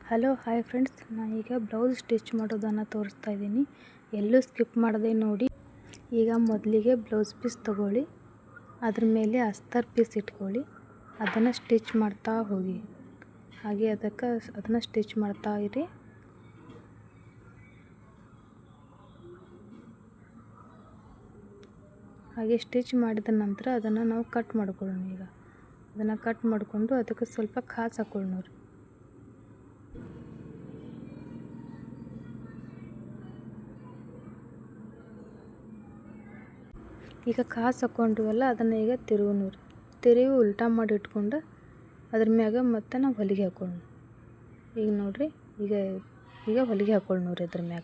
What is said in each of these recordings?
Hello hi friends, ನಾನು ಈಗ blouse stitch ಮಾಡೋದನ್ನು ತೋರಿಸ್ತಾ ಇದ್ದೀನಿ. ಎಲ್ಲೂ ಸ್ಕಿಪ್ ಮಾಡದೆ ನೋಡಿ. ಈಗ ಮೊದಲಿಗೆ ಬ್ಲೌಸ್ ಪೀಸ್ ತಗೊಳ್ಳಿ, ಅದ್ರ ಮೇಲೆ ಅಸ್ತರ್ ಪೀಸ್ ಇಟ್ಕೊಳ್ಳಿ, ಅದನ್ನು ಸ್ಟಿಚ್ ಮಾಡ್ತಾ ಹೋಗಿ. ಹಾಗೆ ಅದನ್ನು ಸ್ಟಿಚ್ ಮಾಡ್ತಾ ಇರಿ. ಹಾಗೆ ಸ್ಟಿಚ್ ಮಾಡಿದ ನಂತರ ಅದನ್ನು ನಾವು ಕಟ್ ಮಾಡ್ಕೊಳ್ಳೋಣ. ಈಗ ಅದನ್ನು ಕಟ್ ಮಾಡಿಕೊಂಡು ಅದಕ್ಕೆ ಸ್ವಲ್ಪ ಖಾಸ್ ಹಾಕೊಳ್ಳೋಣ. ಈಗ ಕಾಸು ಹಾಕ್ಕೊಂಡ್ವಲ್ಲ, ಅದನ್ನು ಈಗ ತಿರುವಿ ಉಲ್ಟಾ ಮಾಡಿ ಇಟ್ಕೊಂಡು ಅದ್ರ ಮ್ಯಾಗ ಮತ್ತೆ ನಾವು ಹೊಲಿಗೆ ಹಾಕೊಳ್ಳೋಣ. ಈಗ ನೋಡ್ರಿ, ಈಗ ಹೊಲಿಗೆ ಹಾಕೊಳ್ಳೋಣ ಅದ್ರ ಮ್ಯಾಗ.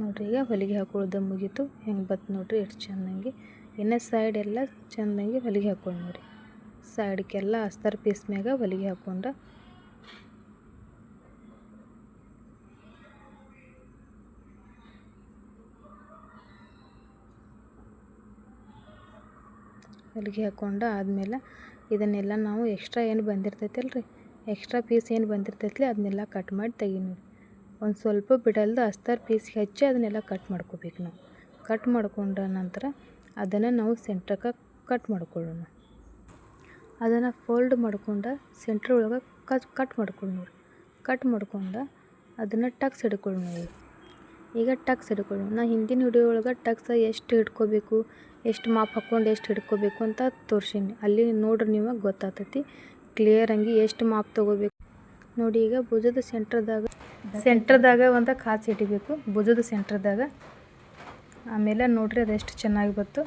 ನೋಡ್ರಿ, ಈಗ ಹೊಲಿಗೆ ಹಾಕೊಳ್ಳೋದು ಮುಗೀತು. ಹೆಂಗೆ ಬತ್ತು ನೋಡ್ರಿ, ಎಷ್ಟು ಚೆಂದಂಗೆ ಇನ್ನೇ ಸೈಡ್ ಎಲ್ಲ ಚೆಂದಂಗೆ ಹೊಲಿಗೆ ಹಾಕೊಳ್ಳಿ. ನೋಡ್ರಿ, ಸೈಡ್ಗೆಲ್ಲ ಅಸ್ತರ್ ಪೀಸ್ ಮ್ಯಾಗ ಹೊಲಿಗೆ ಹಾಕ್ಕೊಂಡು ಹೊಲಿಗೆ ಹಾಕ್ಕೊಂಡು ಆದಮೇಲೆ ಇದನ್ನೆಲ್ಲ ನಾವು ಎಕ್ಸ್ಟ್ರಾ ಏನು ಬಂದಿರ್ತೈತಲ್ರಿ, ಎಕ್ಸ್ಟ್ರಾ ಪೀಸ್ ಏನು ಬಂದಿರ್ತೈತಿ ಅದನ್ನೆಲ್ಲ ಕಟ್ ಮಾಡಿ ತೆಗೀನಿ. ಒಂದು ಸ್ವಲ್ಪ ಬಿಡಲ್ದು ಅಸ್ತರ್ ಪೀಸ್ ಹಚ್ಚಿ ಅದನ್ನೆಲ್ಲ ಕಟ್ ಮಾಡ್ಕೋಬೇಕು. ನಾವು ಕಟ್ ಮಾಡ್ಕೊಂಡ ನಂತರ ಅದನ್ನು ನಾವು ಸೆಂಟ್ರಕ್ಕೆ ಕಟ್ ಮಾಡ್ಕೊಳ್ಳೋಣ. ಅದನ್ನು ಫೋಲ್ಡ್ ಮಾಡ್ಕೊಂಡು ಸೆಂಟ್ರ್ ಒಳಗೆ ಕಟ್ ಮಾಡ್ಕೊಳ್ಳೋಣ. ಕಟ್ ಮಾಡ್ಕೊಂಡು ಅದನ್ನು ಟಕ್ಸ್ ಹಿಡ್ಕೊಳ್ಳೋಣ. ಈಗ ಟಕ್ಸ್ ಹಿಡ್ಕೊಳ್ಳೋಣ. ನಾ ಹಿಂದಿನ ವಿಡಿಯೋ ಒಳಗೆ ಟಕ್ಸ್ ಎಷ್ಟು ಹಿಡ್ಕೋಬೇಕು, ಎಷ್ಟು ಮಾಪ್ ಹಾಕ್ಕೊಂಡು ಎಷ್ಟು ಹಿಡ್ಕೋಬೇಕು ಅಂತ ತೋರಿಸೀನಿ. ಅಲ್ಲಿ ನೋಡ್ರಿ, ನೀವು ಗೊತ್ತಾಗ್ತೈತಿ ಕ್ಲಿಯರಂಗಿ ಎಷ್ಟು ಮಾಪ್ ತೊಗೋಬೇಕು ನೋಡಿ. ಈಗ ಭುಜದ ಸೆಂಟ್ರದಾಗ ಒಂದು ಖಾಸ್ ಇಡಬೇಕು, ಭುಜದ ಸೆಂಟ್ರದಾಗ. ಆಮೇಲೆ ನೋಡ್ರಿ, ಅದೆಷ್ಟು ಚೆನ್ನಾಗಿ ಬಂತು.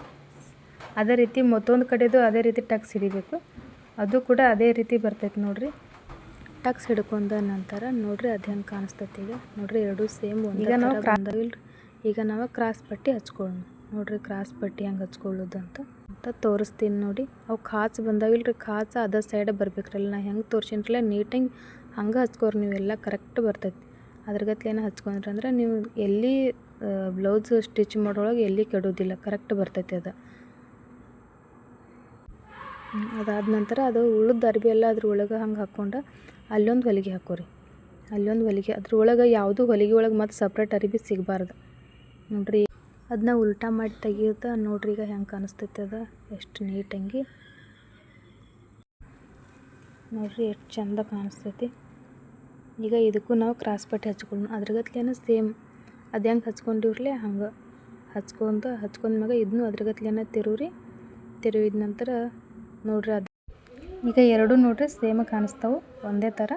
ಅದೇ ರೀತಿ ಮತ್ತೊಂದು ಕಡೆದು ಅದೇ ರೀತಿ ಟಕ್ಸ್ ಹಿಡಿಬೇಕು, ಅದು ಕೂಡ ಅದೇ ರೀತಿ ಬರ್ತೈತಿ. ನೋಡ್ರಿ, ಟಕ್ಸ್ ಹಿಡ್ಕೊಂಡ ನಂತರ ನೋಡ್ರಿ ಅದು ಹೆಂಗೆ ಕಾಣಿಸ್ತೈತಿ. ಈಗ ನೋಡ್ರಿ, ಎರಡು ಸೇಮ್ ಈಗ ನಾವು ಕ್ರಾಸ್ ಪಟ್ಟಿ ಹಚ್ಕೊಳ್ಳೋಣ. ನೋಡ್ರಿ, ಕ್ರಾಸ್ ಪಟ್ಟಿ ಹೆಂಗೆ ಹಚ್ಕೊಳ್ಳೋದು ಅಂತ ತೋರಿಸ್ತೀನಿ ನೋಡಿ. ಅವು ಖಾಸ್ ಬಂದಾವಿಲ್ರಿ, ಖಾಸ ಅದೇ ಸೈಡ್ ಬರ್ಬೇಕ್ರಲ್ಲ. ನಾ ಹೆಂಗೆ ತೋರಿಸಿನ್ರಲ್ಲ ನೀಟಾಗಿ ಹಂಗೆ ಹಚ್ಕೋರಿ. ನೀವೆಲ್ಲ ಕರೆಕ್ಟ್ ಬರ್ತೈತಿ. ಅದ್ರಗತ್ಲೇನ ಹಚ್ಕೊಂಡ್ರಿ ಅಂದ್ರೆ ನೀವು ಎಲ್ಲಿ ಬ್ಲೌಸ್ ಸ್ಟಿಚ್ ಮಾಡೋಳಗೆ ಎಲ್ಲಿ ಕೆಡೋದಿಲ್ಲ, ಕರೆಕ್ಟ್ ಬರ್ತೈತಿ ಅದು. ಅದಾದ ನಂತರ ಅದು ಉಳಿದ ಅರ್ಬಿ ಎಲ್ಲ ಅದ್ರ ಒಳಗೆ ಹಂಗೆ ಹಾಕ್ಕೊಂಡು ಅಲ್ಲೊಂದು ಹೊಲಿಗೆ ಹಾಕೋರಿ. ಅಲ್ಲೊಂದು ಹೊಲಿಗೆ, ಅದ್ರೊಳಗೆ ಯಾವುದೂ ಹೊಲಿಗೆ ಒಳಗೆ ಮತ್ತು ಸಪ್ರೇಟ್ ಅರಿಬಿ ಸಿಗಬಾರ್ದು. ನೋಡ್ರಿ, ಅದನ್ನ ಉಲ್ಟಾ ಮಾಡಿ ತೆಗಿಯೋದು ನೋಡ್ರಿ. ಈಗ ಹೆಂಗೆ ಕಾಣಿಸ್ತೈತೆ ಅದು ಎಷ್ಟು ನೀಟಂಗಿ. ನೋಡ್ರಿ, ಎಷ್ಟು ಚಂದ ಕಾಣಿಸ್ತೈತಿ. ಈಗ ಇದಕ್ಕೂ ನಾವು ಕ್ರಾಸ್ ಪಟ್ಟಿ ಹಚ್ಕೊಳ್ಳೋಣ. ಅದ್ರಗತ್ಲೇನ ಸೇಮ್ ಅದು ಹೆಂಗೆ ಹಚ್ಕೊಂಡಿರ್ಲಿ ಹಂಗೆ ಹಚ್ಕೊಂಡ್ಮ್ಯಾಗ ಇದನ್ನು ಅದ್ರಗತ್ಲೇನ ತಿರುವಿದ ನಂತರ ನೋಡ್ರಿ, ಅದು ಈಗ ಎರಡೂ ನೋಡ್ರಿ ಸೇಮ್ ಕಾಣಿಸ್ತಾವೆ, ಒಂದೇ ಥರ.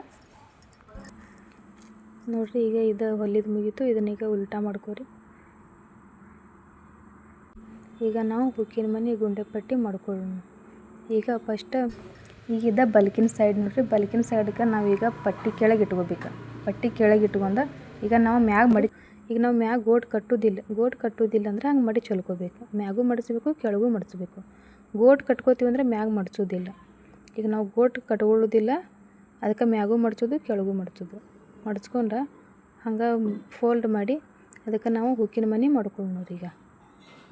ನೋಡ್ರಿ, ಈಗ ಇದು ಹೊಲಿದು ಮುಗೀತು. ಇದನ್ನೀಗ ಉಲ್ಟಾ ಮಾಡ್ಕೋರಿ. ಈಗ ನಾವು ಹುಕ್ಕಿನ ಮನೆ ಗುಂಡೆ ಪಟ್ಟಿ ಮಾಡ್ಕೊಳ್ಳೋಣ. ಈಗ ಈಗ ಬಲ್ಕಿನ ಸೈಡ್ ನೋಡ್ರಿ, ಬಲ್ಕಿನ ಸೈಡ್ಗೆ ನಾವೀಗ ಪಟ್ಟಿ ಕೆಳಗೆ ಇಟ್ಕೋಬೇಕು. ಪಟ್ಟಿ ಕೆಳಗೆ ಇಟ್ಕೊಂಡು ಈಗ ನಾವು ಮ್ಯಾಗ ಗೋಟ್ ಕಟ್ಟೋದಿಲ್ಲ ಅಂದ್ರೆ ಹಂಗೆ ಮಡಿ ಚೊಲ್ಕೋಬೇಕು. ಮ್ಯಾಗೂ ಮಡಿಸ್ಬೇಕು, ಕೆಳಗೂ ಮಡಿಸ್ಬೇಕು. ಗೋಟ್ ಕಟ್ಕೋತೀವಿ ಅಂದರೆ ಮ್ಯಾಗ ಮಡಿಸೋದಿಲ್ಲ. ಈಗ ನಾವು ಗೋಟ್ ಕಟ್ಕೊಳ್ಳೋದಿಲ್ಲ, ಅದಕ್ಕೆ ಮ್ಯಾಗೂ ಮಡಿಸೋದು, ಕೆಳಗೂ ಮಡಿಸ್ಕೊಂಡು ಹಂಗೆ ಫೋಲ್ಡ್ ಮಾಡಿ ಅದಕ್ಕೆ ನಾವು ಹುಕ್ಕಿನ ಮನೆ ಮಾಡ್ಕೊಳ್ಳೋಣ. ಈಗ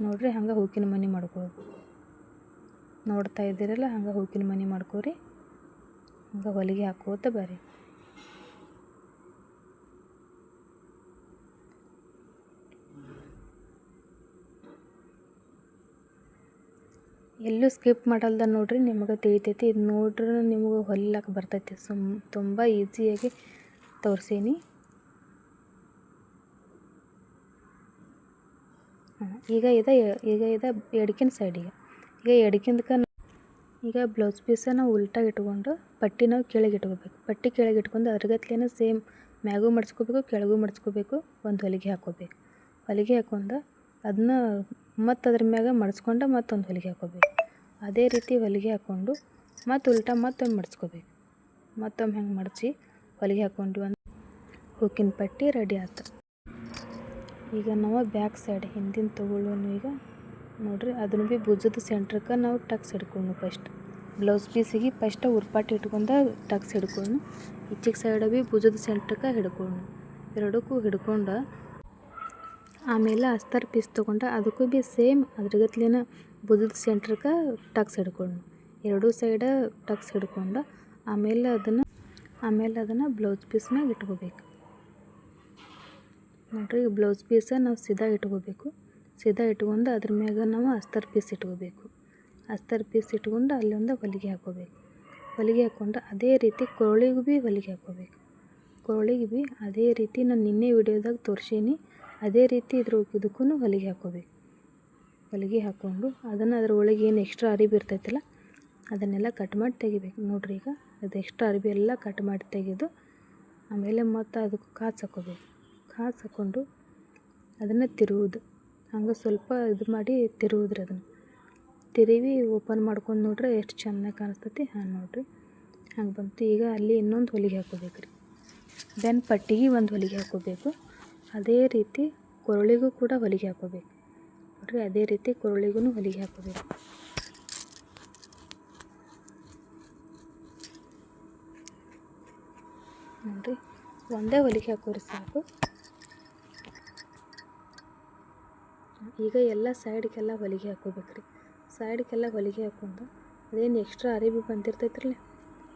ನೋಡ್ರಿ, ಹಂಗೆ ಹೂಕಿನ ಮನೆ ಮಾಡ್ಕೊಳ್ಳೋದು ನೋಡ್ತಾ ಇದ್ದೀರಲ್ಲ, ಹಂಗೆ ಹೂಕಿನ ಮನೆ ಮಾಡ್ಕೋರಿ. ಹಂಗೆ ಹೊಲಿಗೆ ಹಾಕೋತ ಬರ್ರಿ. ಎಲ್ಲೂ ಸ್ಕಿಪ್ ಮಾಡಲ್ದ ನೋಡ್ರಿ, ನಿಮಗೆ ತಿಳಿತೈತಿ. ಇದು ನೋಡ್ರಿ, ನಿಮಗೆ ಹೊಲಿಲಕ್ಕೆ ಬರ್ತೈತಿ. ತುಂಬ ಈಸಿಯಾಗಿ ತೋರಿಸೀನಿ. ಈಗ ಎಡಕಿನ ಸೈಡಿಗೆ ಈಗ ಎಡಕಿಂದಕ್ಕೆ ಈಗ ಬ್ಲೌಸ್ ಪೀಸ ನಾವು ಉಲ್ಟಾ ಇಟ್ಕೊಂಡು ಪಟ್ಟಿ ನಾವು ಕೆಳಗೆ ಇಟ್ಕೋಬೇಕು. ಪಟ್ಟಿ ಕೆಳಗೆ ಇಟ್ಕೊಂಡು ಅದ್ರಗತ್ಲೇನ ಸೇಮ್ ಮ್ಯಾಗೂ ಮಡಿಸ್ಕೋಬೇಕು, ಕೆಳಗೂ ಮಡಿಸ್ಕೋಬೇಕು. ಒಂದು ಹೊಲಿಗೆ ಹಾಕ್ಕೋಬೇಕು. ಹೊಲಿಗೆ ಹಾಕ್ಕೊಂಡು ಅದನ್ನ ಮತ್ತು ಅದ್ರ ಮ್ಯಾಗ ಮಡಿಸ್ಕೊಂಡು ಮತ್ತೊಂದು ಹೊಲಿಗೆ ಹಾಕ್ಕೋಬೇಕು. ಅದೇ ರೀತಿ ಹೊಲಿಗೆ ಹಾಕ್ಕೊಂಡು ಮತ್ತು ಉಲ್ಟಾ ಮತ್ತೊಮ್ಮೆ ಮಡಿಸ್ಕೋಬೇಕು. ಮತ್ತೊಮ್ಮೆ ಹೆಂಗೆ ಮಡಿಸಿ ಹೊಲಿಗೆ ಹಾಕ್ಕೊಂಡು ಹೂಕಿನ ಪಟ್ಟಿ ರೆಡಿ ಆಯ್ತು. ಈಗ ನಾವು ಬ್ಯಾಕ್ ಸೈಡ್ ಹಿಂದಿನ ತೊಗೊಳ್ಳೋಣ. ಈಗ ನೋಡ್ರಿ, ಅದನ್ನು ಭೀ ಭುಜದ ಸೆಂಟ್ರಕ್ಕೆ ನಾವು ಟಕ್ಸ್ ಹಿಡ್ಕೊಳ್ಳೋಣ. ಬ್ಲೌಸ್ ಪೀಸಿಗೆ ಉರ್ಪಾಟಿ ಇಟ್ಕೊಂಡು ಟಕ್ಸ್ ಹಿಡ್ಕೊಳ್ಳೋಣ. ಈಚೆಗೆ ಸೈಡ್ ಭೀ ಭುಜದ ಸೆಂಟ್ರಕ್ಕೆ ಹಿಡ್ಕೊಳ್ಳೋಣ. ಎರಡಕ್ಕೂ ಹಿಡ್ಕೊಂಡು ಆಮೇಲೆ ಅಸ್ತರ್ ಪೀಸ್ ತೊಗೊಂಡು ಅದಕ್ಕೂ ಭೀ ಸೇಮ್ ಅದ್ರಗತ್ಲೇನ ಭುಜದ ಸೆಂಟ್ರಿಗೆ ಟಕ್ಸ್ ಹಿಡ್ಕೊಂಡು ಎರಡೂ ಸೈಡ ಟಕ್ಸ್ ಹಿಡ್ಕೊಂಡು ಆಮೇಲೆ ಅದನ್ನು ಬ್ಲೌಸ್ ಪೀಸ್ ಮ್ಯಾಗ ಇಟ್ಕೋಬೇಕು ನೋಡ್ರಿ. ಬ್ಲೌಸ್ ಪೀಸ ನಾವು ಸೀದಾ ಇಟ್ಕೋಬೇಕು. ಸೀದಾ ಇಟ್ಕೊಂಡು ಅದ್ರ ಮ್ಯಾಗ ನಾವು ಅಸ್ತರ್ ಪೀಸ್ ಇಟ್ಕೋಬೇಕು. ಅಸ್ತರ್ ಪೀಸ್ ಇಟ್ಕೊಂಡು ಅಲ್ಲೊಂದು ಹೊಲಿಗೆ ಹಾಕ್ಕೋಬೇಕು. ಹೊಲಿಗೆ ಹಾಕ್ಕೊಂಡು ಅದೇ ರೀತಿ ಕೊರಳಿಗೂ ಭೀ ಹೊಲಿಗೆ ಹಾಕ್ಕೋಬೇಕು. ಕೊರಳಿಗೆ ಭೀ ಅದೇ ರೀತಿ ನಾನು ನಿನ್ನೆ ವಿಡಿಯೋದಾಗ ತೋರಿಸೀನಿ ಅದೇ ರೀತಿ ಇದಕ್ಕೂ ಹೊಲಿಗೆ ಹಾಕ್ಕೋಬೇಕು. ಹೊಲಿಗೆ ಹಾಕ್ಕೊಂಡು ಅದನ್ನು ಅದ್ರ ಒಳಗೆ ಏನು ಎಕ್ಸ್ಟ್ರಾ ಅರಿಬಿ ಇರ್ತೈತಲ್ಲ ಅದನ್ನೆಲ್ಲ ಕಟ್ ಮಾಡಿ ತೆಗಿಬೇಕು. ನೋಡ್ರಿ, ಈಗ ಅದು ಎಕ್ಸ್ಟ್ರಾ ಅರಿಬಿ ಎಲ್ಲ ಕಟ್ ಮಾಡಿ ತೆಗೆದು ಆಮೇಲೆ ಮತ್ತು ಅದಕ್ಕೆ ಕಾಚ್ ಹಾಕ್ಕೋಬೇಕು. ಕಾಚ್ ಹಾಕ್ಕೊಂಡು ಅದನ್ನು ತಿರುವುದು ಹಂಗೆ ಸ್ವಲ್ಪ ಇದು ಮಾಡಿ ತಿರುವುದ್ರಿ. ಅದನ್ನು ತಿರುವಿ ಓಪನ್ ಮಾಡ್ಕೊಂಡು ನೋಡ್ರಿ ಎಷ್ಟು ಚೆನ್ನಾಗಿ ಕಾಣಿಸ್ತೈತಿ. ನೋಡ್ರಿ ಹಂಗೆ ಬಂತು. ಈಗ ಅಲ್ಲಿ ಇನ್ನೊಂದು ಹೊಲಿಗೆ ಹಾಕ್ಕೋಬೇಕು ರೀ. ದೆನ್ ಪಟ್ಟಿಗೆ ಒಂದು ಹೊಲಿಗೆ ಹಾಕ್ಕೋಬೇಕು. ಅದೇ ರೀತಿ ಕೊರಳಿಗೂ ಕೂಡ ಹೊಲಿಗೆ ಹಾಕ್ಕೋಬೇಕು ನೋಡ್ರಿ. ಅದೇ ರೀತಿ ಕೊರಳಿಗೂ ಹೊಲಿಗೆ ಹಾಕ್ಕೋಬೇಕು. ನೋಡ್ರಿ ಒಂದೇ ಹೊಲಿಗೆ ಹಾಕೋರಿ ಸಾಕು. ಈಗ ಎಲ್ಲ ಸೈಡ್ಗೆಲ್ಲ ಹೊಲಿಗೆ ಹಾಕ್ಕೋಬೇಕು ರೀ. ಸೈಡ್ಗೆಲ್ಲ ಹೊಲಿಗೆ ಹಾಕ್ಕೊಂಡು ಅದೇನು ಎಕ್ಸ್ಟ್ರಾ ಅರಿಬಿ ಬಂದಿರ್ತೈತ್ರಲ್ಲ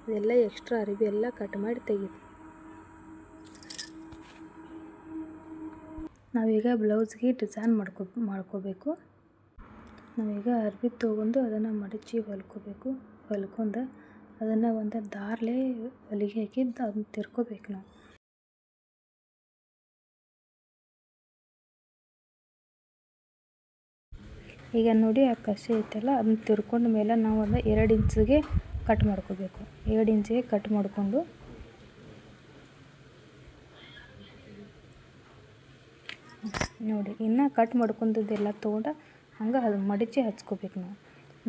ಅದೆಲ್ಲ ಎಕ್ಸ್ಟ್ರಾ ಅರಿಬಿ ಎಲ್ಲ ಕಟ್ ಮಾಡಿ ತೆಗೀರಿ. ನಾವೀಗ ಬ್ಲೌಸ್ಗೆ ಡಿಸೈನ್ ಮಾಡ್ಕೋಬೇಕು. ನಾವೀಗ ಅರ್ಬಿ ತೊಗೊಂಡು ಅದನ್ನು ಮಡಚಿ ಹೊಲ್ಕೋಬೇಕು. ಹೊಲ್ಕೊಂಡು ಅದನ್ನು ಒಂದು ದಾರಲೆ ಹೊಲಿಗೆ ಹಾಕಿದ್ದು ಅದನ್ನ ತಿರ್ಕೋಬೇಕು ನಾವು. ಈಗ ನೋಡಿ ಆ ಕಸಿ ಐತಲ್ಲ ಅದನ್ನ ತಿರ್ಕೊಂಡ ಮೇಲೆ ನಾವು ಒಂದು 2 ಇಂಚಿಗೆ ಕಟ್ ಮಾಡ್ಕೋಬೇಕು. 2 ಇಂಚಿಗೆ ಕಟ್ ಮಾಡಿಕೊಂಡು ನೋಡಿ ಇನ್ನು ಕಟ್ ಮಾಡ್ಕೊಂಡದ್ದೆಲ್ಲ ತೊಗೊಂಡು ಹಂಗೆ ಅದು ಮಡಚಿ ಹಚ್ಕೋಬೇಕು ನಾವು.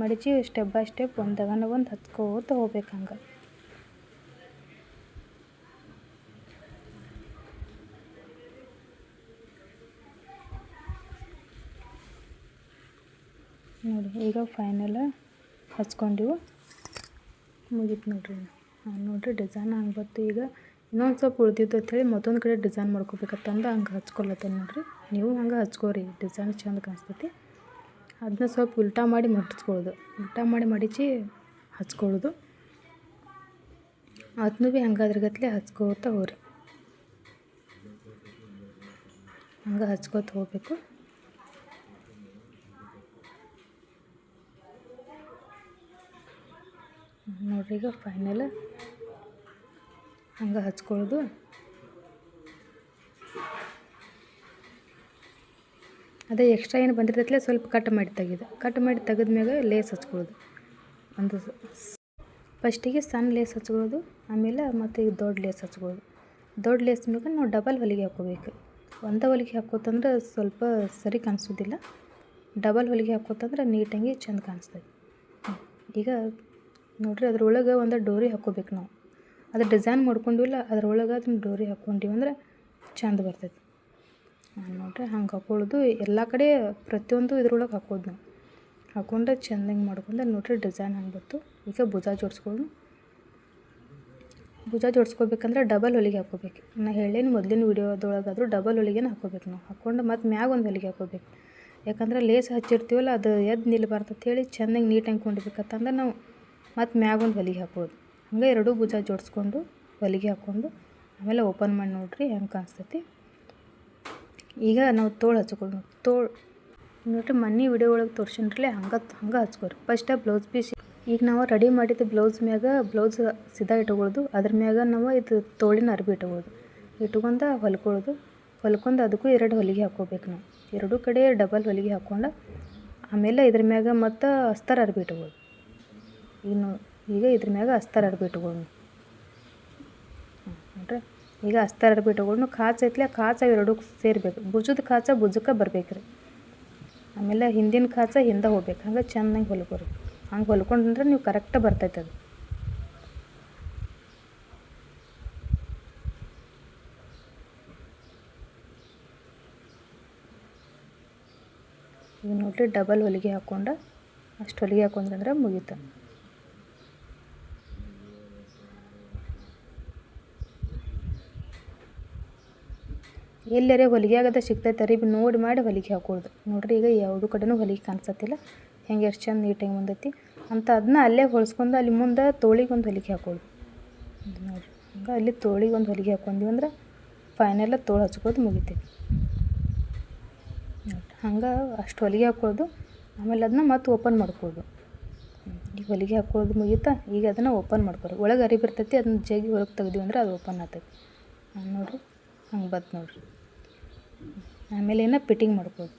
ಮಡಚಿ ಸ್ಟೆಪ್ ಬೈ ಸ್ಟೆಪ್ ಒಂದಾಗನ ಒಂದು ಹಚ್ಕೋತ ಹೋಗ್ಬೇಕು. ಹಂಗೆ ನೋಡಿ ಈಗ ಫೈನಲ್ ಹಚ್ಕೊಂಡಿವು ಮುಗೀತು ನೋಡ್ರಿ. ನೋಡ್ರಿ ಡಿಸೈನ್ ಹಂಗೆ ಬಂತು. ಈಗ ಇನ್ನೊಂದು ಸ್ವಲ್ಪ ಉಳಿದಿದ್ದು ಅಂಥೇಳಿ ಮತ್ತೊಂದು ಕಡೆ ಡಿಸೈನ್ ಮಾಡ್ಕೋಬೇಕಂತಂದು ಹಂಗೆ ಹಚ್ಕೊಳತ್ತೆ ನೋಡ್ರಿ. ನೀವು ಹಂಗೆ ಹಚ್ಕೋರಿ, ಡಿಸೈನ್ ಚೆಂದ ಕಾಣಿಸ್ತೈತಿ. ಅದನ್ನ ಸ್ವಲ್ಪ ಉಲ್ಟಾ ಮಾಡಿ ಮಡಚ್ಕೊಳ್ಳೋದು. ಉಲ್ಟಾ ಮಾಡಿ ಮಡಚಿ ಹಚ್ಕೊಳ್ಳೋದು. ಅದನ್ನೂ ಭೀ ಹಂಗೆ ಅದ್ರಗತ್ಲೆ ಹಚ್ಕೋತ ಹೋಗ್ರಿ. ಹಂಗೆ ಹಚ್ಕೋತ ಹೋಗ್ಬೇಕು. ನೋಡ್ರಿ ಈಗ ಫೈನಲ್ ಹಂಗೆ ಹಚ್ಕೊಳ್ಳೋದು. ಅದೇ ಎಕ್ಸ್ಟ್ರಾ ಏನು ಬಂದಿರ್ತೈತಲ್ಲ ಸ್ವಲ್ಪ ಕಟ್ ಮಾಡಿ ತೆಗೆದ್ಮ್ಯಾಗ ಲೇಸ್ ಹಚ್ಕೊಳ್ಳೋದು. ಒಂದು ಫಸ್ಟಿಗೆ ಸಣ್ಣ ಲೇಸ್ ಹಚ್ಕೊಳ್ಳೋದು, ಆಮೇಲೆ ಮತ್ತು ಈಗ ದೊಡ್ಡ ಲೇಸ್ ಹಚ್ಕೊಳ್ಳೋದು. ದೊಡ್ಡ ಲೇಸ್ ಮ್ಯಾಗ ನಾವು ಡಬಲ್ ಹೊಲಿಗೆ ಹಾಕ್ಕೋಬೇಕು. ಒಂದೇ ಹೊಲಿಗೆ ಹಾಕೋತಂದ್ರೆ ಸ್ವಲ್ಪ ಸರಿ ಕಾಣಿಸೋದಿಲ್ಲ. ಡಬಲ್ ಹೊಲಿಗೆ ಹಾಕೋತಂದ್ರೆ ನೀಟಾಗಿ ಚೆಂದ ಕಾಣಿಸ್ತೈತಿ. ಈಗ ನೋಡ್ರಿ ಅದ್ರೊಳಗೆ ಒಂದು ಡೋರಿ ಹಾಕ್ಕೋಬೇಕು ನಾವು. ಅದು ಡಿಸೈನ್ ಮಾಡ್ಕೊಂಡಿವಲ್ಲ ಅದ್ರೊಳಗೆ ಅದನ್ನ ಡೋರಿ ಹಾಕ್ಕೊಂಡಿವಿ ಅಂದ್ರೆ ಚೆಂದ ಬರ್ತೈತಿ. ನೋಡ್ರಿ ಹಂಗೆ ಹಾಕ್ಕೊಳ್ಳೋದು. ಎಲ್ಲ ಕಡೆ ಪ್ರತಿಯೊಂದು ಇದ್ರೊಳಗೆ ಹಾಕೋದು ನಾವು. ಹಾಕ್ಕೊಂಡು ಚೆಂದಂಗೆ ಮಾಡ್ಕೊಂಡು ನೋಡ್ರಿ ಡಿಸೈನ್ ಹಂಗೆ ಬಂತು. ಈಗ ಭುಜ ಜೋಡಿಸ್ಕೊಳ್ಳೋದು. ಭುಜ ಜೋಡಿಸ್ಕೋಬೇಕಂದ್ರೆ ಡಬಲ್ ಹೊಲಿಗೆ ಹಾಕ್ಕೋಬೇಕು. ನಾನು ಹೇಳೇನು ಮೊದಲಿನ ವೀಡಿಯೋದೊಳಗಾದರೂ ಡಬಲ್ ಹೊಲಿಗೆನ ಹಾಕ್ಕೋಬೇಕು ನಾವು. ಹಾಕ್ಕೊಂಡು ಮತ್ತು ಮ್ಯಾಗ ಒಂದು ಹೊಲಿಗೆ ಹಾಕ್ಕೋಬೇಕು. ಯಾಕಂದ್ರೆ ಲೇಸ್ ಹಚ್ಚಿರ್ತೀವಲ್ಲ ಅದು ಎದ್ದು ನಿಲ್ಬಾರ್ದು ಅಂತೇಳಿ ಚೆಂದಂಗೆ ನೀಟಾಗಿ ಕೊಂಡಿಬೇಕಂತಂದ್ರೆ ನಾವು ಮತ್ತು ಮ್ಯಾಗ ಒಂದು ಹೊಲಿಗೆ ಹಾಕ್ಬೋದು. ಹಂಗೆ ಎರಡೂ ಭುಜ ಜೋಡಿಸ್ಕೊಂಡು ಹೊಲಿಗೆ ಹಾಕ್ಕೊಂಡು ಆಮೇಲೆ ಓಪನ್ ಮಾಡಿ ನೋಡ್ರಿ ಹೆಂಗೆ ಕಾಣಿಸ್ತೈತಿ. ಈಗ ನಾವು ತೋಳು ಹಚ್ಕೊಳ್ಳೋದು. ತೋಳು ನೋಡ್ರಿ ಮೊನ್ನೆ ವಿಡಿಯೋ ಒಳಗೆ ತೋರ್ಸಿನ್ರಲ್ಲೇ ಹಂಗೆ ಹಚ್ಕೋರಿ. ಫಸ್ಟ್ ಬ್ಲೌಸ್ ಪೀಸ್ ಈಗ ನಾವು ರೆಡಿ ಮಾಡಿದ ಬ್ಲೌಸ್ ಮ್ಯಾಗ ಬ್ಲೌಸ್ ಸೀದಾ ಇಟ್ಕೊಳ್ಳೋದು. ಅದ್ರ ಮ್ಯಾಗ ನಾವು ಇದು ತೋಳಿನ ಅರ್ಬಿ ಇಟ್ಕೊಳ್ಳೋದು. ಇಟ್ಕೊಂಡು ಹೊಲ್ಕೊಂಡು ಅದಕ್ಕೂ 2 ಹೊಲಿಗೆ ಹಾಕ್ಕೋಬೇಕು ನಾವು. ಎರಡೂ ಕಡೆ ಡಬಲ್ ಹೊಲಿಗೆ ಹಾಕ್ಕೊಂಡು ಆಮೇಲೆ ಇದ್ರ ಮ್ಯಾಗ ಮತ್ತು ಅಸ್ತರ್ ಅರ್ಬಿ ಇಟ್ಕೊಳ್ಳೋದು. ಈಗ ಇದ್ರ ಮ್ಯಾಗ ಅಸ್ತರ್ ಅರ್ಬಿ ಇಟ್ಕೊಳ್ಳೋದು ನೋಡ್ರಿ. ಈಗ ಅಸ್ತರ್ ಅರ್ಬಿ ಇಟ್ಕೊಂಡು ಕಾಚ್ ಐತ್ಲೆ ಕಾಚ ಎರಡೂ ಸೇರಬೇಕು. ಭುಜದ ಕಾಚ ಭುಜಕ್ಕೆ ಬರ್ಬೇಕು ರೀ. ಆಮೇಲೆ ಹಿಂದಿನ ಕಾಚ ಹಿಂದೆ ಹೋಗ್ಬೇಕು. ಹಂಗೆ ಚೆನ್ನಾಗಿ ಹೊಲ್ಕೊರಿ. ಹಂಗೆ ಹೊಲ್ಕೊಂಡ್ರೆ ನೀವು ಕರೆಕ್ಟಾಗಿ ಬರ್ತೈತೆ ಅದು. ಈಗ ನೋಡ್ರಿ ಡಬಲ್ ಹೊಲಿಗೆ ಹಾಕ್ಕೊಂಡು ಅಷ್ಟು ಹೊಲಿಗೆ ಹಾಕೊಂಡ್ರೆ ಮುಗೀತು. ಎಲ್ಲರೇ ಹೊಲಿಗೆ ಆಗದ ಸಿಗ್ತೈತೆ ಅರಿಬಿ ನೋಡಿ ಮಾಡಿ ಹೊಲಿಗೆ ಹಾಕೊಳ್ಳೋದು ನೋಡ್ರಿ. ಈಗ ಯಾವುದು ಕಡೆನೂ ಹೊಲಿಗೆ ಕಾಣಿಸತ್ತಿಲ್ಲ, ಹೆಂಗೆ ಎಷ್ಟು ಚಂದ ನೀಟಾಗಿ ಬಂದೈತಿ ಅಂತ ಅದನ್ನ ಅಲ್ಲೇ ಹೊಲಿಸ್ಕೊಂಡು ಅಲ್ಲಿ ಮುಂದೆ ತೋಳಿಗೆ ಒಂದು ಹೊಲಿಗೆ ಹಾಕೊಳ್ಳೋದು ನೋಡಿರಿ. ಹಂಗೆ ಅಲ್ಲಿ ತೋಳಿಗೆ ಒಂದು ಹೊಲಿಗೆ ಹಾಕ್ಕೊಂಡ್ವಿ ಅಂದ್ರೆ ಫೈನಲ್ಲ ತೋಳು ಹಚ್ಕೋದು ಮುಗಿತೈತಿ ನೋಡಿರಿ. ಹಂಗೆ ಅಷ್ಟು ಹೊಲಿಗೆ ಹಾಕ್ಕೊಳ್ಳೋದು. ಆಮೇಲೆ ಅದನ್ನ ಮತ್ತೆ ಓಪನ್ ಮಾಡ್ಕೊಳ್ಳೋದು. ಈಗ ಹೊಲಿಗೆ ಹಾಕ್ಕೊಳ್ಳೋದು ಮುಗೀತಾ, ಈಗ ಅದನ್ನು ಓಪನ್ ಮಾಡ್ಕೊಳ್ಳಿ. ಒಳಗೆ ಅರಿಬಿ ಇರ್ತೈತಿ, ಅದನ್ನ ಜಗ್ಗಿ ಹೊರಗೆ ತೆಗ್ದಿವಿ ಅಂದ್ರೆ ಅದು ಓಪನ್ ಆಗ್ತೈತಿ ನೋಡಿರಿ. ಹಂಗೆ ಬತ್ತು ನೋಡಿರಿ. ಆಮೇಲೆ ಏನೋ ಫಿಟ್ಟಿಂಗ್ ಮಾಡ್ಕೊಳ್ಳೋದು.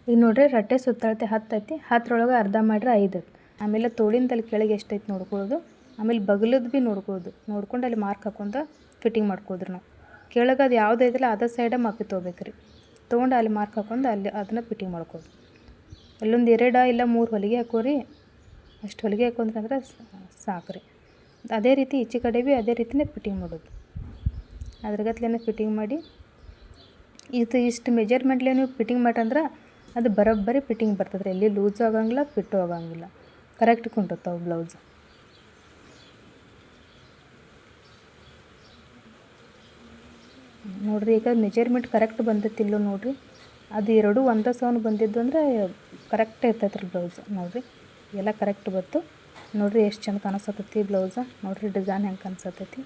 ಈಗ ನೋಡಿರಿ ರಟ್ಟೆ ಸುತ್ತಳತೆ 10 ಐತಿ, 10ರೊಳಗೆ ಅರ್ಧ ಮಾಡ್ರೆ 5 ಐತಿ. ಆಮೇಲೆ ತೋಳಿಂದಲ್ಲಿ ಕೆಳಗೆ ಎಷ್ಟೈತಿ ನೋಡ್ಕೊಳ್ಳೋದು. ಆಮೇಲೆ ಬಗಲದ್ದು ಭೀ ನೋಡ್ಕೊಳ್ಳೋದು. ನೋಡ್ಕೊಂಡು ಅಲ್ಲಿ ಮಾರ್ಕ್ ಹಾಕ್ಕೊಂತ ಫಿಟ್ಟಿಂಗ್ ಮಾಡ್ಕೊಳ್ಳೋದ್ರಿ ನಾವು. ಕೆಳಗೆ ಅದು ಯಾವ್ದು ಐತಿಲ್ಲ ಅದೇ ಸೈಡೇ ಮಾಪಿ ತೊಗೋಬೇಕು ರೀ. ತೊಗೊಂಡು ಅಲ್ಲಿ ಮಾರ್ಕ್ ಹಾಕ್ಕೊಂಡು ಅಲ್ಲಿ ಅದನ್ನು ಫಿಟ್ಟಿಂಗ್ ಮಾಡ್ಕೊಳ್ಳೋದು. ಅಲ್ಲೊಂದು 2 ಇಲ್ಲ 3 ಹೊಲಿಗೆ ಹಾಕೋರಿ. ಅಷ್ಟು ಹೊಲಿಗೆ ಹಾಕೊಂಡ್ರೆ ಸಾಕು ರೀ. ಅದೇ ರೀತಿ ಈಚೆ ಕಡೆ ಭೀ ಅದೇ ರೀತಿಯೇ ಫಿಟ್ಟಿಂಗ್ ಮಾಡೋದು. ಅದ್ರಗತ್ಲೇನೆ ಫಿಟ್ಟಿಂಗ್ ಮಾಡಿ ಇದು ಇಷ್ಟು ಮೆಜರ್ಮೆಂಟ್ಲೇ ನೀವು ಫಿಟ್ಟಿಂಗ್ ಮಾಡ್ರಂದ್ರೆ ಅದು ಬರೋಬ್ಬರಿ ಫಿಟ್ಟಿಂಗ್ ಬರ್ತದೆ ರೀ. ಎಲ್ಲಿ ಲೂಸು ಆಗಂಗಿಲ್ಲ, ಫಿಟ್ಟು ಆಗಂಗಿಲ್ಲ, ಕರೆಕ್ಟ್ ಕುಂಟಿರ್ತಾವೆ ಬ್ಲೌಸ್. ನೋಡಿರಿ ಈಗ ಮೆಜರ್ಮೆಂಟ್ ಕರೆಕ್ಟ್ ಬಂದೈತಿಲ್ಲೋ ನೋಡಿರಿ. ಅದು ಎರಡೂ ಒಂದೇ ಸೌನ್ ಬಂದಿದ್ದು ಅಂದರೆ ಕರೆಕ್ಟ್ ಇರ್ತೈತೆ ರೀ ಬ್ಲೌಸ್. ನೋಡಿರಿ ಎಲ್ಲ ಕರೆಕ್ಟ್ ಬಂತು ನೋಡಿರಿ. ಎಷ್ಟು ಚಂದ ಕಾಣಿಸತೈತಿ ಬ್ಲೌಸ. ನೋಡಿರಿ ಡಿಸೈನ್ ಹೆಂಗೆ ಕಾಣಿಸತೈತಿ.